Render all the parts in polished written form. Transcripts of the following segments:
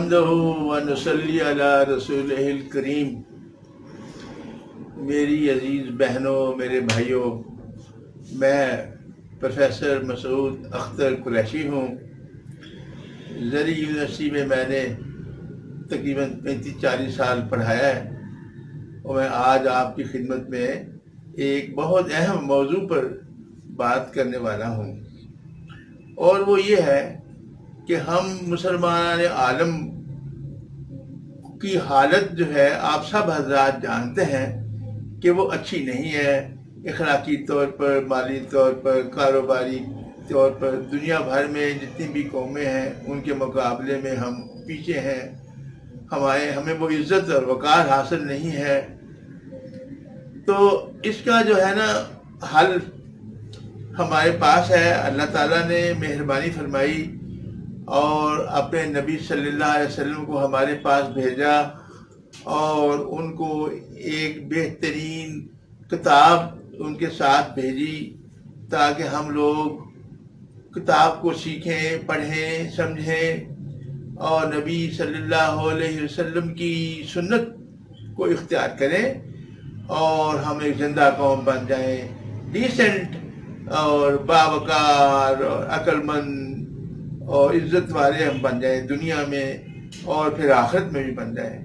نحمدہ و نصلی علی رسولہ الکریم۔ میری عزیز بہنوں، میرے بھائیوں، میں پروفیسر مسعود اختر قریشی ہوں۔ زرعی یونیورسٹی میں میں نے تقریباً 35-40 سال پڑھایا ہے، اور میں آج آپ کی خدمت میں ایک بہت اہم موضوع پر بات کرنے والا ہوں، اور وہ یہ ہے کہ ہم مسلمان عالم کی حالت جو ہے آپ سب حضرات جانتے ہیں کہ وہ اچھی نہیں ہے۔ اخلاقی طور پر، مالی طور پر، کاروباری طور پر دنیا بھر میں جتنی بھی قومیں ہیں ان کے مقابلے میں ہم پیچھے ہیں۔ ہمیں وہ عزت اور وقار حاصل نہیں ہے۔ تو اس کا جو ہے نا حل ہمارے پاس ہے۔ اللہ تعالیٰ نے مہربانی فرمائی اور اپنے نبی صلی اللہ علیہ وسلم کو ہمارے پاس بھیجا، اور ان کو ایک بہترین کتاب ان کے ساتھ بھیجی تاکہ ہم لوگ کتاب کو سیکھیں، پڑھیں، سمجھیں، اور نبی صلی اللہ علیہ وسلم کی سنت کو اختیار کریں، اور ہم ایک زندہ قوم بن جائیں، ڈیسنٹ اور باوقار اور عقل مند اور عزت والے ہم بن جائیں دنیا میں، اور پھر آخرت میں بھی بن جائیں۔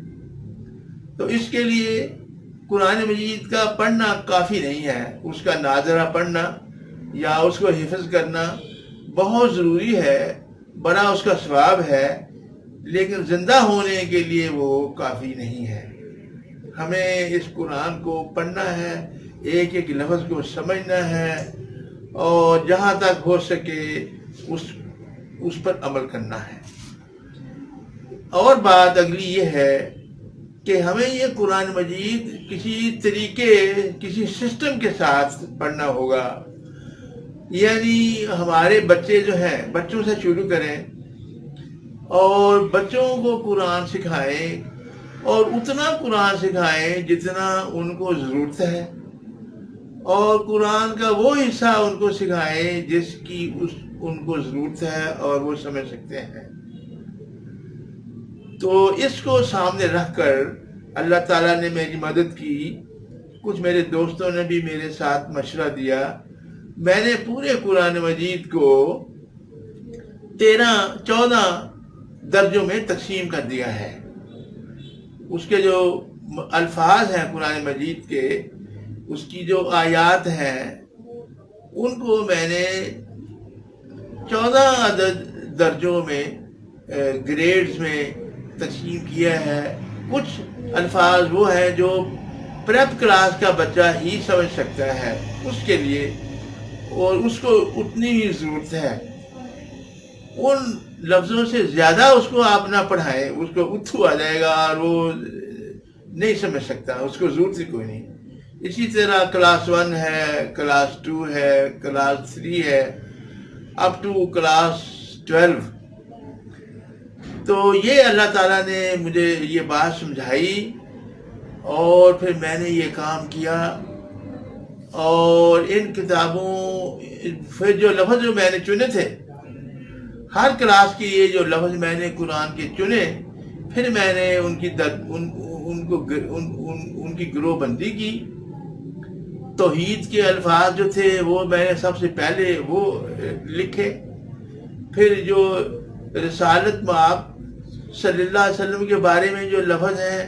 تو اس کے لیے قرآن مجید کا پڑھنا کافی نہیں ہے، اس کا ناظرہ پڑھنا یا اس کو حفظ کرنا بہت ضروری ہے، بڑا اس کا ثواب ہے، لیکن زندہ ہونے کے لیے وہ کافی نہیں ہے۔ ہمیں اس قرآن کو پڑھنا ہے، ایک ایک لفظ کو سمجھنا ہے، اور جہاں تک ہو سکے اس پر عمل کرنا ہے۔ اور بات اگلی یہ ہے کہ ہمیں یہ قرآن مجید کسی طریقے، کسی سسٹم کے ساتھ پڑھنا ہوگا۔ یعنی ہمارے بچے جو ہیں، بچوں سے شروع کریں اور بچوں کو قرآن سکھائیں، اور اتنا قرآن سکھائیں جتنا ان کو ضرورت ہے، اور قرآن کا وہ حصہ ان کو سکھائیں جس کی ان کو ضرورت ہے اور وہ سمجھ سکتے ہیں۔ تو اس کو سامنے رکھ کر اللہ تعالیٰ نے میری مدد کی، کچھ میرے دوستوں نے بھی میرے ساتھ مشورہ دیا۔ میں نے پورے قرآن مجید کو 14 درجوں میں تقسیم کر دیا ہے۔ اس کے جو الفاظ ہیں قرآن مجید کے، اس کی جو آیات ہیں، ان کو میں نے 14 درجوں میں، گریڈز میں تقسیم کیا ہے۔ کچھ الفاظ وہ ہیں جو پریپ کلاس کا بچہ ہی سمجھ سکتا ہے، اس کے لیے، اور اس کو اتنی ہی ضرورت ہے۔ ان لفظوں سے زیادہ اس کو آپ نہ پڑھائیں، اس کو اتھو آ جائے گا اور وہ نہیں سمجھ سکتا، اس کو ضرورت ہی کوئی نہیں۔ اسی طرح کلاس 1 ہے، کلاس 2 ہے، کلاس 3 ہے، اپ ٹو کلاس 12۔ تو یہ اللہ تعالیٰ نے مجھے یہ بات سمجھائی، اور پھر میں نے یہ کام کیا، اور ان کتابوں، پھر جو لفظ جو میں نے چنے تھے، ہر کلاس کے یہ جو لفظ میں نے قرآن کے چنے، پھر میں نے ان کی گروہ بندی کی۔ توحید کے الفاظ جو تھے وہ میں نے سب سے پہلے وہ لکھے، پھر جو رسالت مآب صلی اللہ علیہ وسلم کے بارے میں جو لفظ ہیں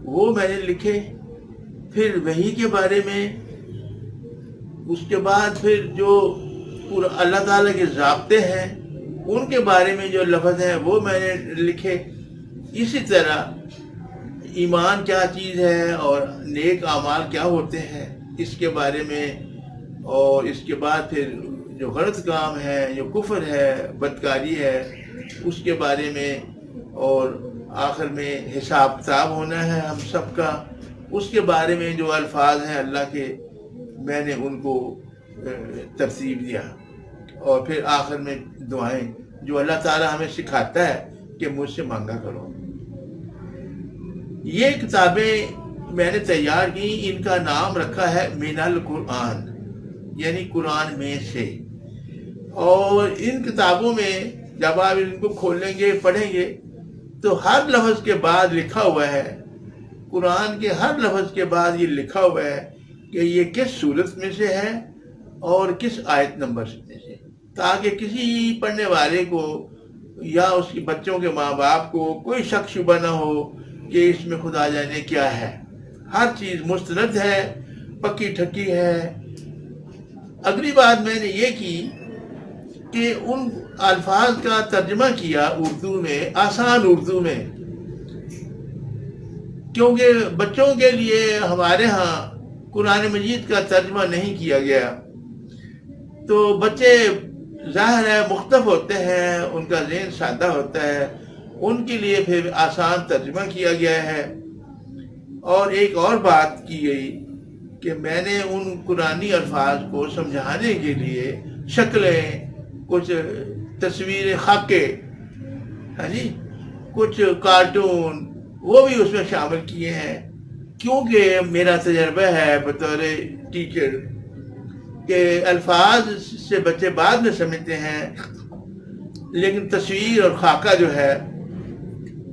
وہ میں نے لکھے، پھر وحی کے بارے میں، اس کے بعد پھر جو اللہ تعالیٰ کے ضابطے ہیں ان کے بارے میں جو لفظ ہیں وہ میں نے لکھے۔ اسی طرح ایمان کیا چیز ہے اور نیک اعمال کیا ہوتے ہیں اس کے بارے میں، اور اس کے بعد پھر جو غلط کام ہے، جو کفر ہے، بدکاری ہے، اس کے بارے میں، اور آخر میں حساب کتاب ہونا ہے ہم سب کا، اس کے بارے میں جو الفاظ ہیں اللہ کے، میں نے ان کو ترتیب دیا، اور پھر آخر میں دعائیں جو اللہ تعالیٰ ہمیں سکھاتا ہے کہ مجھ سے مانگا کرو۔ یہ کتابیں میں نے تیار کی، ان کا نام رکھا ہے من القرآن، یعنی قرآن میں سے۔ اور ان کتابوں میں جب آپ ان کو کھولیں گے، پڑھیں گے، تو ہر لفظ کے بعد لکھا ہوا ہے، قرآن کے ہر لفظ کے بعد یہ لکھا ہوا ہے کہ یہ کس صورت میں سے ہے اور کس آیت نمبر میں سے، تاکہ کسی پڑھنے والے کو یا اس کے بچوں کے ماں باپ کو کوئی شک شبہ نہ ہو کہ اس میں خدا جانے کیا ہے۔ ہر چیز مستند ہے، پکی ٹھکی ہے۔ اگلی بات میں نے یہ کی کہ ان الفاظ کا ترجمہ کیا اردو میں، آسان اردو میں، کیونکہ بچوں کے لیے ہمارے ہاں قرآن مجید کا ترجمہ نہیں کیا گیا، تو بچے ظاہر ہے مختلف ہوتے ہیں، ان کا ذہن سادہ ہوتا ہے، ان کے لیے پھر آسان ترجمہ کیا گیا ہے۔ اور ایک اور بات کی گئی کہ میں نے ان قرآنی الفاظ کو سمجھانے کے لیے شکلیں، کچھ تصویر خاکے، ہاں جی، کچھ کارٹون وہ بھی اس میں شامل کیے ہیں، کیونکہ میرا تجربہ ہے بطور ٹیچر کہ الفاظ سے بچے بعد میں سمجھتے ہیں، لیکن تصویر اور خاکہ جو ہے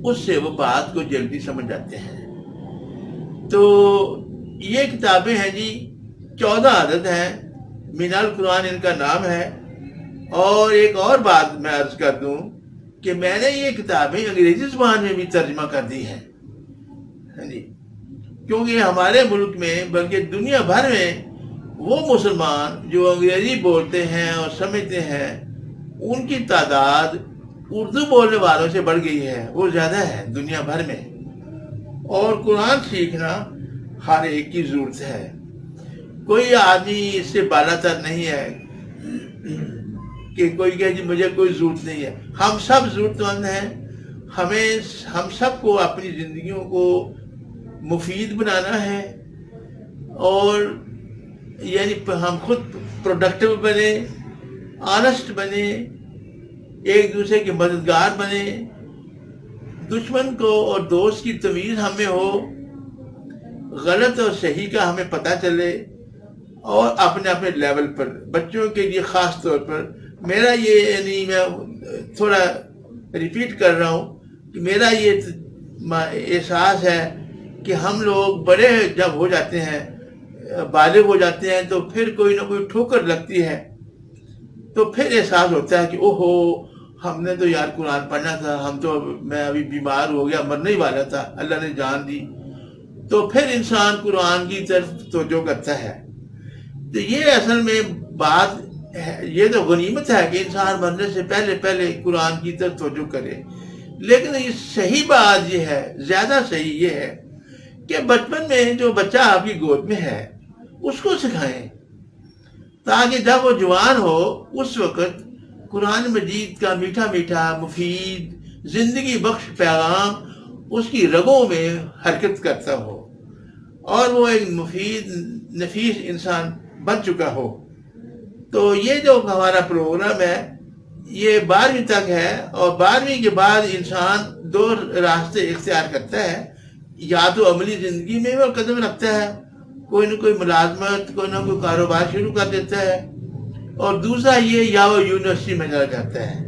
اس سے وہ بات کو جلدی سمجھ جاتے ہیں۔ تو یہ کتابیں ہیں جی، 14 عدد ہیں، من القرآن ان کا نام ہے۔ اور ایک اور بات میں عرض کر دوں کہ میں نے یہ کتابیں انگریزی زبان میں بھی ترجمہ کر دی ہیں، ہاں جی، کیونکہ ہمارے ملک میں بلکہ دنیا بھر میں وہ مسلمان جو انگریزی بولتے ہیں اور سمجھتے ہیں، ان کی تعداد اردو بولنے والوں سے بڑھ گئی ہے، وہ زیادہ ہے دنیا بھر میں۔ اور قرآن سیکھنا ہر ایک کی ضرورت ہے، کوئی آدمی اس سے بالا تر نہیں ہے کہ کوئی کہے جی مجھے کوئی ضرورت نہیں ہے۔ ہم سب ضرورت مند ہیں، ہم سب کو اپنی زندگیوں کو مفید بنانا ہے، اور یعنی ہم خود پروڈکٹیو بنے، آنسٹ بنے، ایک دوسرے کے مددگار بنے، دشمن کو اور دوست کی تمیز ہمیں ہو، غلط اور صحیح کا ہمیں پتہ چلے، اور اپنے اپنے لیول پر بچوں کے لیے خاص طور پر میرا یہ، یعنی میں تھوڑا ریپیٹ کر رہا ہوں کہ میرا یہ احساس ہے کہ ہم لوگ بڑے جب ہو جاتے ہیں، بالغ ہو جاتے ہیں، تو پھر کوئی نہ کوئی ٹھوکر لگتی ہے، تو پھر احساس ہوتا ہے کہ اوہو ہم نے تو یار قرآن پڑھنا تھا، میں ابھی بیمار ہو گیا، مرنے ہی والا تھا، اللہ نے جان دی، تو پھر انسان قرآن کی طرف توجہ کرتا ہے۔ تو یہ اصل میں بات ہے، یہ تو غنیمت ہے کہ انسان مرنے سے پہلے پہلے قرآن کی طرف توجہ کرے، لیکن یہ صحیح بات یہ ہے، زیادہ صحیح یہ ہے کہ بچپن میں جو بچہ آپ کی گود میں ہے اس کو سکھائیں، تاکہ جب وہ جوان ہو اس وقت قرآن مجید کا میٹھا میٹھا مفید زندگی بخش پیغام اس کی رگوں میں حرکت کرتا ہو، اور وہ ایک مفید نفیس انسان بن چکا ہو۔ تو یہ جو ہمارا پروگرام ہے یہ 12ویں تک ہے، اور 12ویں کے بعد انسان 2 راستے اختیار کرتا ہے، یا تو عملی زندگی میں وہ قدم رکھتا ہے، کوئی نہ کوئی ملازمت، کوئی نہ کوئی کاروبار شروع کر دیتا ہے، اور دوسرا یہ یا وہ یونیورسٹی میں چلا جاتا ہے۔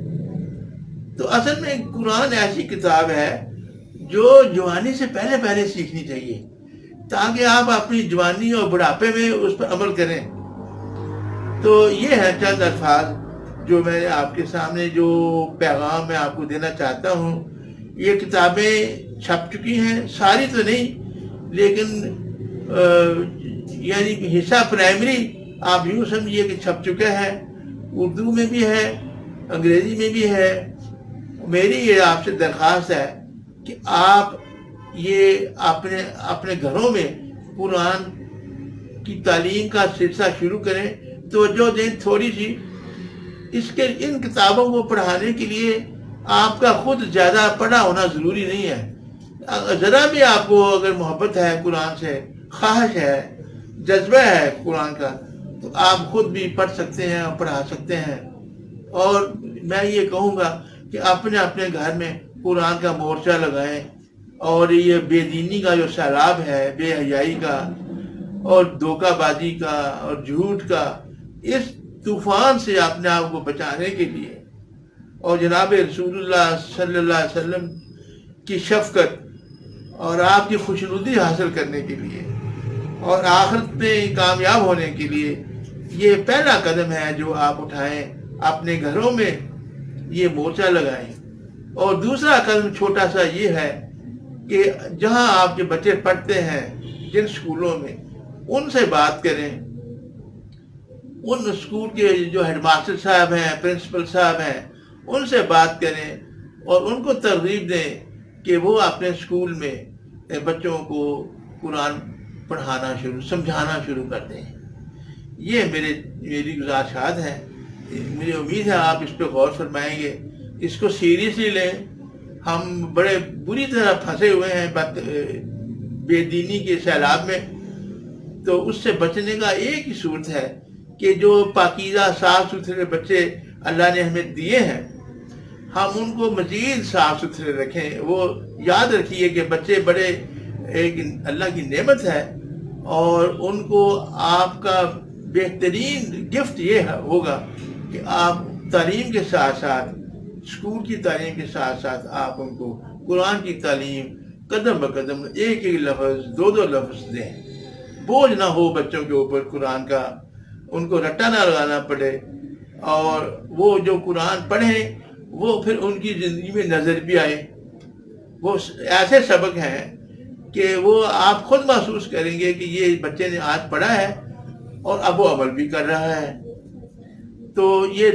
تو اصل میں قرآن ایسی کتاب ہے جو جوانی سے پہلے پہلے سیکھنی چاہیے، تاکہ آپ اپنی جوانی اور بڑھاپے میں اس پر عمل کریں۔ تو یہ ہے چند الفاظ جو میں نے آپ کے سامنے، جو پیغام میں آپ کو دینا چاہتا ہوں۔ یہ کتابیں چھپ چکی ہیں، ساری تو نہیں، لیکن یعنی حصہ پرائمری آپ یوں سمجھیے کہ چھپ چکا ہے، اردو میں بھی ہے، انگریزی میں بھی ہے۔ میری یہ آپ سے درخواست ہے کہ آپ یہ اپنے گھروں میں قرآن کی تعلیم کا سلسلہ شروع کریں، توجہ دیں تھوڑی سی۔ ان کتابوں کو پڑھانے کے لیے آپ کا خود زیادہ پڑھا ہونا ضروری نہیں ہے، ذرا بھی آپ کو اگر محبت ہے قرآن سے، خواہش ہے، جذبہ ہے قرآن کا، تو آپ خود بھی پڑھ سکتے ہیں اور پڑھا سکتے ہیں۔ اور میں یہ کہوں گا کہ اپنے اپنے گھر میں قرآن کا مورچہ لگائیں، اور یہ بے دینی کا جو سیلاب ہے، بے حیائی کا اور دھوکہ بازی کا اور جھوٹ کا، اس طوفان سے اپنے آپ کو بچانے کے لیے، اور جناب رسول اللہ صلی اللہ علیہ وسلم کی شفقت اور آپ کی خوشنودی حاصل کرنے کے لیے اور آخرت میں کامیاب ہونے کے لیے یہ پہلا قدم ہے جو آپ اٹھائیں، اپنے گھروں میں یہ مورچہ لگائیں۔ اور دوسرا قدم چھوٹا سا یہ ہے کہ جہاں آپ کے بچے پڑھتے ہیں، جن اسکولوں میں، ان سے بات کریں، ان اسکول کے جو ہیڈ ماسٹر صاحب ہیں، پرنسپل صاحب ہیں، ان سے بات کریں اور ان کو ترغیب دیں کہ وہ اپنے اسکول میں بچوں کو قرآن پڑھانا سمجھانا شروع کر دیں۔ یہ میری گزارشات ہیں۔ مجھے امید ہے آپ اس پہ غور فرمائیں گے، اس کو سیریسلی لیں۔ ہم بڑے بری طرح پھنسے ہوئے ہیں بے دینی کے سیلاب میں، تو اس سے بچنے کا ایک ہی صورت ہے کہ جو پاکیزہ صاف ستھرے بچے اللہ نے ہمیں دیے ہیں، ہم ان کو مزید صاف ستھرے رکھیں۔ وہ یاد رکھیے کہ بچے بڑے ایک اللہ کی نعمت ہے، اور ان کو آپ کا بہترین گفٹ یہ ہوگا کہ آپ تعلیم کے ساتھ ساتھ، اسکول کی تعلیم کے ساتھ ساتھ آپ ان کو قرآن کی تعلیم قدم بقدم ایک ایک لفظ، دو لفظ دیں۔ بوجھ نہ ہو بچوں کے اوپر قرآن کا، ان کو رٹا نہ لگانا پڑے، اور وہ جو قرآن پڑھیں وہ پھر ان کی زندگی میں نظر بھی آئے۔ وہ ایسے سبق ہیں کہ وہ آپ خود محسوس کریں گے کہ یہ بچے نے آج پڑھا ہے اور اب وہ عمل بھی کر رہا ہے۔ تو یہ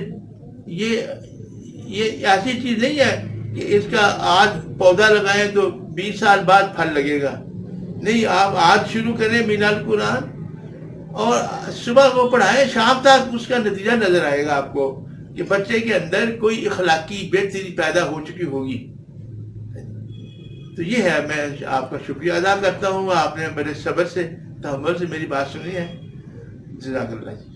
ایسی چیز نہیں ہے کہ اس کا آج پودا لگائیں تو 20 سال بعد پھل لگے گا۔ نہیں، آپ آج شروع کریں بنا القرآن، اور صبح کو پڑھائیں، شام تک اس کا نتیجہ نظر آئے گا آپ کو کہ بچے کے اندر کوئی اخلاقی بہتری پیدا ہو چکی ہوگی۔ تو یہ ہے، میں آپ کا شکریہ ادا کرتا ہوں، آپ نے بڑے صبر سے، تحمل سے میری بات سنی ہے۔ جزاک اللہ۔